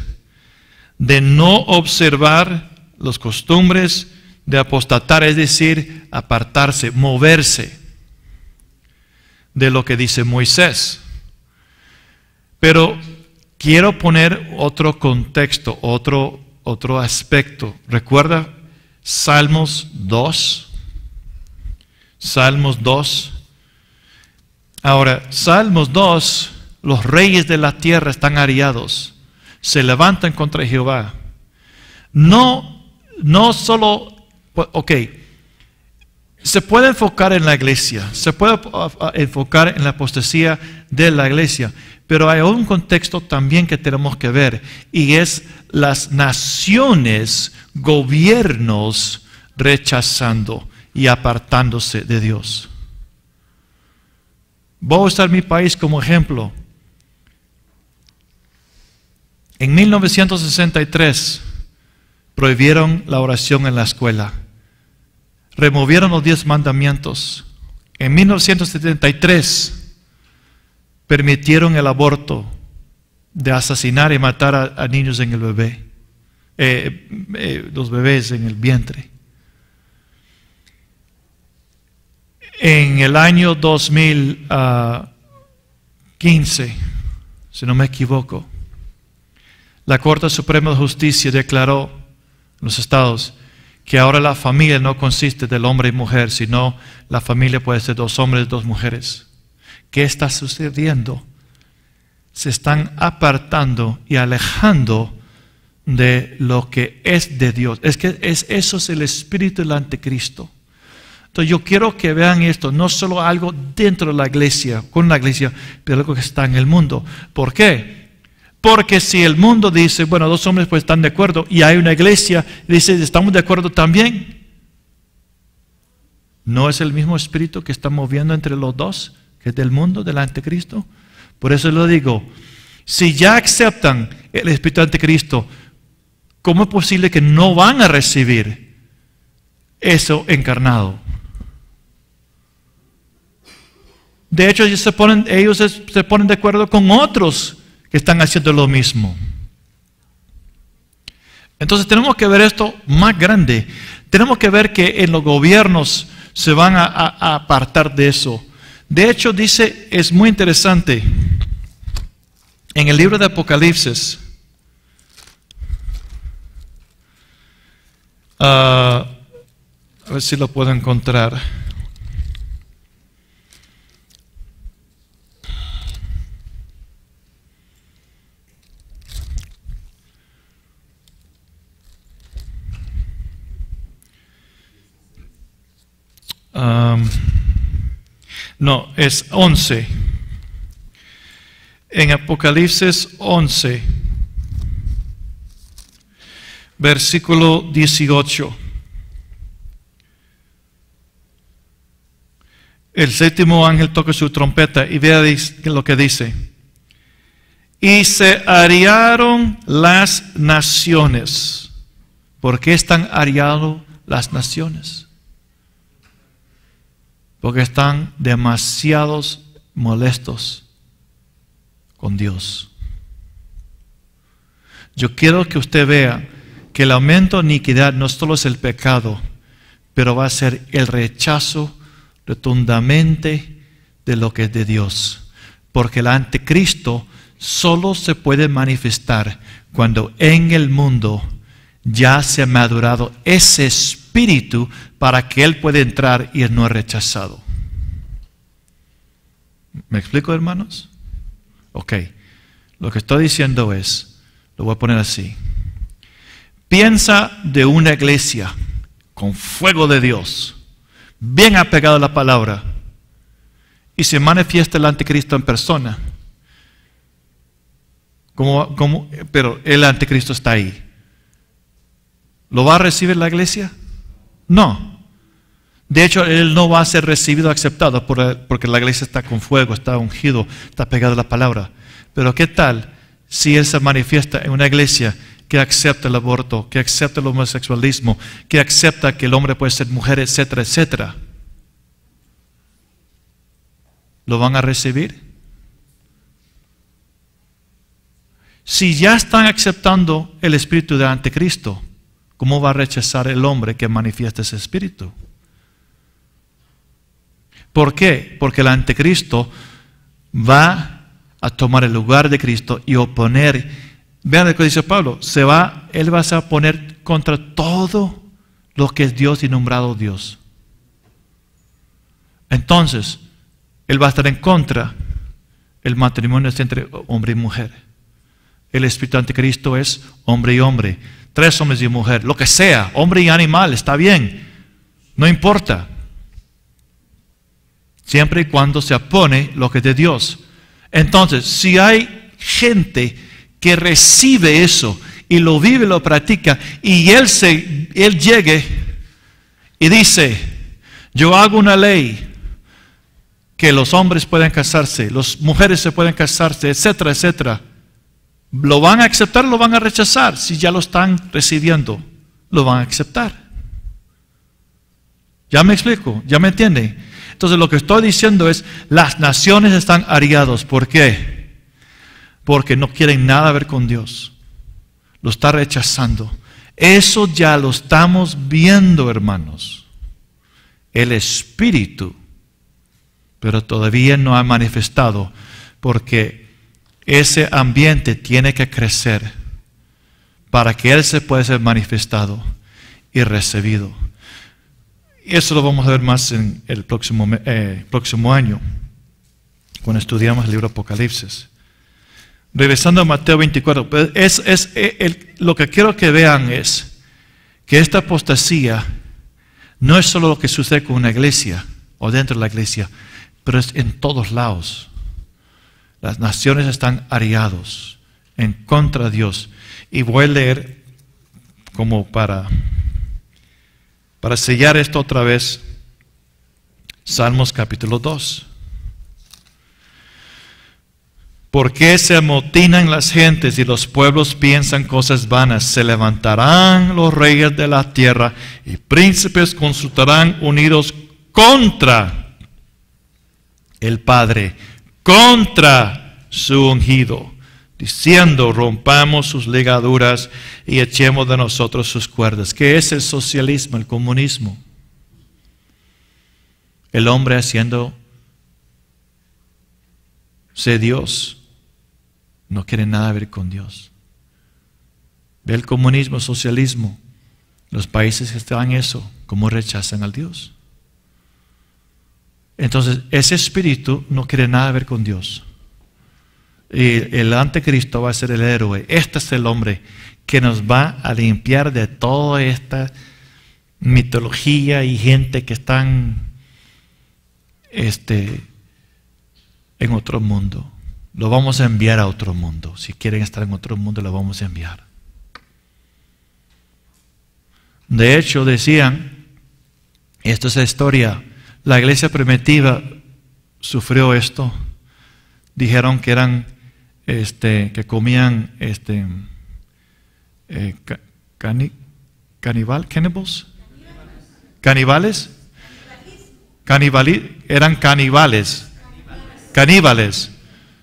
de no observar las costumbres, de apostatar, es decir, apartarse, moverse de lo que dice Moisés. Pero quiero poner otro contexto, otro aspecto. ¿Recuerda Salmos 2? Salmos 2. Ahora, Salmos 2, los reyes de la tierra están ariados, se levantan contra Jehová. No solo, ok, se puede enfocar en la iglesia, se puede enfocar en la apostasía de la iglesia, pero hay un contexto también que tenemos que ver, y es las naciones, gobiernos rechazando y apartándose de Dios. Voy a usar mi país como ejemplo. En 1963 prohibieron la oración en la escuela. Removieron los 10 mandamientos. En 1973 permitieron el aborto, de asesinar y matar a niños en el bebé, los bebés en el vientre. En el año 2015, si no me equivoco, la Corte Suprema de Justicia declaró en los estados que ahora la familia no consiste del hombre y mujer, sino la familia puede ser 2 hombres y 2 mujeres. ¿Qué está sucediendo? Se están apartando y alejando de lo que es de Dios. Eso es el espíritu del anticristo. Entonces yo quiero que vean esto, no solo algo dentro de la iglesia, con la iglesia, pero algo que está en el mundo. ¿Por qué? Porque si el mundo dice, bueno, 2 hombres pues están de acuerdo, y hay una iglesia y dice, estamos de acuerdo también, ¿no es el mismo espíritu que está moviendo entre los dos, que es del mundo, del anticristo? Por eso lo digo, si ya aceptan el espíritu del anticristo, ¿cómo es posible que no van a recibir eso encarnado? De hecho, ellos se ponen de acuerdo con otros que están haciendo lo mismo. Entonces tenemos que ver esto más grande. Tenemos que ver que en los gobiernos se van a apartar de eso. De hecho, dice, es muy interesante, en el libro de Apocalipsis, A ver si lo puedo encontrar. No, es 11. En Apocalipsis 11, versículo 18. El séptimo ángel toca su trompeta y vea lo que dice. Y se arriaron las naciones. ¿Por qué están arriadas las naciones? Porque están demasiados molestos con Dios. Yo quiero que usted vea que el aumento de iniquidad no solo es el pecado, pero va a ser el rechazo rotundamente de lo que es de Dios. Porque el anticristo solo se puede manifestar cuando en el mundo ya se ha madurado ese espíritu para que él pueda entrar y él no es rechazado. ¿Me explico, hermanos? Ok. Lo que estoy diciendo es, lo voy a poner así. Piensa de una iglesia con fuego de Dios, bien apegado a la palabra, y se manifiesta el anticristo en persona. Pero el anticristo está ahí. ¿Lo va a recibir la iglesia? No. De hecho, él no va a ser recibido, aceptado, porque la iglesia está con fuego, está ungido, está pegado a la palabra. Pero ¿qué tal si él se manifiesta en una iglesia que acepta el aborto, que acepta el homosexualismo, que acepta que el hombre puede ser mujer, etcétera, etcétera? ¿Lo van a recibir? Si ya están aceptando el espíritu del anticristo, ¿cómo va a rechazar el hombre que manifiesta ese espíritu? ¿Por qué? Porque el anticristo va a tomar el lugar de Cristo y oponer. Vean lo que dice Pablo. Él va a poner contra todo lo que es Dios y nombrado Dios. Entonces, él va a estar en contra. El matrimonio es entre hombre y mujer. El espíritu anticristo es hombre y hombre. 3 hombres y mujer, lo que sea, hombre y animal, está bien, no importa. Siempre y cuando se opone lo que es de Dios. Entonces, si hay gente que recibe eso y lo vive, lo practica, y él llegue y dice, yo hago una ley que los hombres pueden casarse, las mujeres se pueden casarse, etcétera, etcétera. ¿Lo van a aceptar o lo van a rechazar? Si ya lo están recibiendo, lo van a aceptar. ¿Ya me explico? ¿Ya me entiende? Entonces lo que estoy diciendo es, las naciones están arriadas. ¿Por qué? Porque no quieren nada ver con Dios. Lo está rechazando. Eso ya lo estamos viendo, hermanos. El Espíritu. Pero todavía no ha manifestado, porque ese ambiente tiene que crecer para que Él se pueda ser manifestado y recibido. Y eso lo vamos a ver más en el próximo año, cuando estudiamos el libro Apocalipsis. Regresando a Mateo 24, lo que quiero que vean es que esta apostasía no es solo lo que sucede con una iglesia o dentro de la iglesia, pero es en todos lados. Las naciones están arriados en contra de Dios. Y voy a leer como para sellar esto otra vez, Salmos capítulo 2. ¿Por qué se amotinan las gentes y los pueblos piensan cosas vanas? Se levantarán los reyes de la tierra y príncipes consultarán unidos contra el Padre, contra su ungido, diciendo, rompamos sus ligaduras y echemos de nosotros sus cuerdas. ¿Qué es el socialismo, el comunismo? El hombre haciéndose Dios. No quiere nada ver con Dios. Ve el comunismo, el socialismo, los países que están en eso, ¿cómo rechazan al Dios? Entonces, ese espíritu no quiere nada que ver con Dios. Y el anticristo va a ser el héroe. Este es el hombre que nos va a limpiar de toda esta mitología y gente que están en otro mundo. Lo vamos a enviar a otro mundo. Si quieren estar en otro mundo, lo vamos a enviar. De hecho, decían, esto es la historia, la iglesia primitiva sufrió esto. Dijeron que eran, que comían, cannibals, eran caníbales.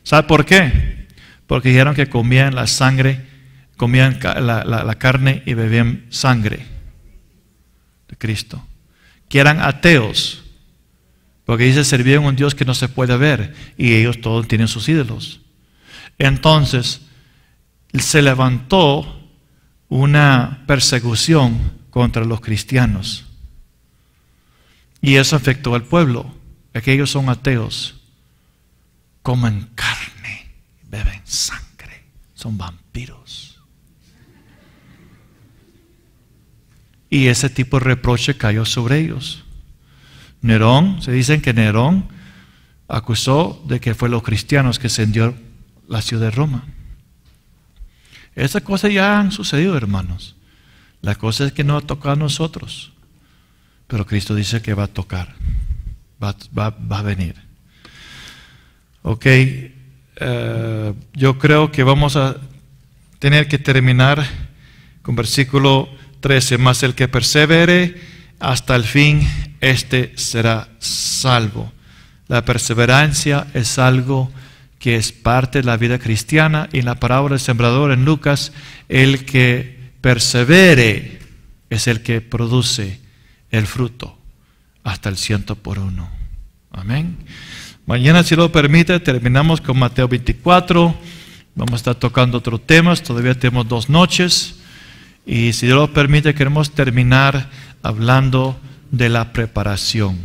¿Sabe por qué? Porque dijeron que comían la sangre, comían la carne y bebían sangre de Cristo. Que eran ateos, porque dice servían a un Dios que no se puede ver, y ellos todos tienen sus ídolos. Entonces se levantó una persecución contra los cristianos, y eso afectó al pueblo. Aquellos son ateos, comen carne, beben sangre, son vampiros. Y ese tipo de reproche cayó sobre ellos. Nerón, se dicen que Nerón acusó de que fue los cristianos que incendió la ciudad de Roma. Esas cosas ya han sucedido, hermanos. La cosa es que no ha tocado a nosotros, pero Cristo dice que va a tocar, va a venir. Ok, yo creo que vamos a tener que terminar con versículo 13. Mas el que persevere hasta el fin, este será salvo. La perseverancia es algo que es parte de la vida cristiana, y en la parábola del sembrador en Lucas, el que persevere es el que produce el fruto hasta el 100%. Amén. Mañana, si lo permite, terminamos con Mateo 24. Vamos a estar tocando otros temas. Todavía tenemos 2 noches. Y si Dios lo permite, queremos terminar hablando de la preparación.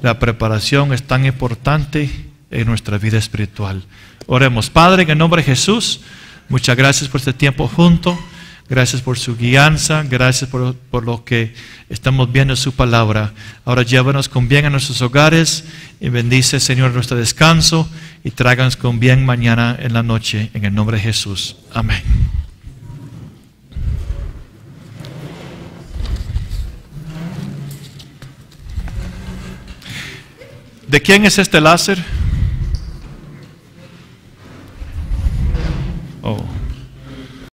La preparación es tan importante en nuestra vida espiritual. Oremos. Padre, en el nombre de Jesús, muchas gracias por este tiempo junto. Gracias por su guianza. Gracias por lo que estamos viendo en su palabra. Ahora llévanos con bien a nuestros hogares y bendice, Señor, nuestro descanso, y tráiganos con bien mañana en la noche, en el nombre de Jesús. Amén. ¿De quién es este láser? Oh.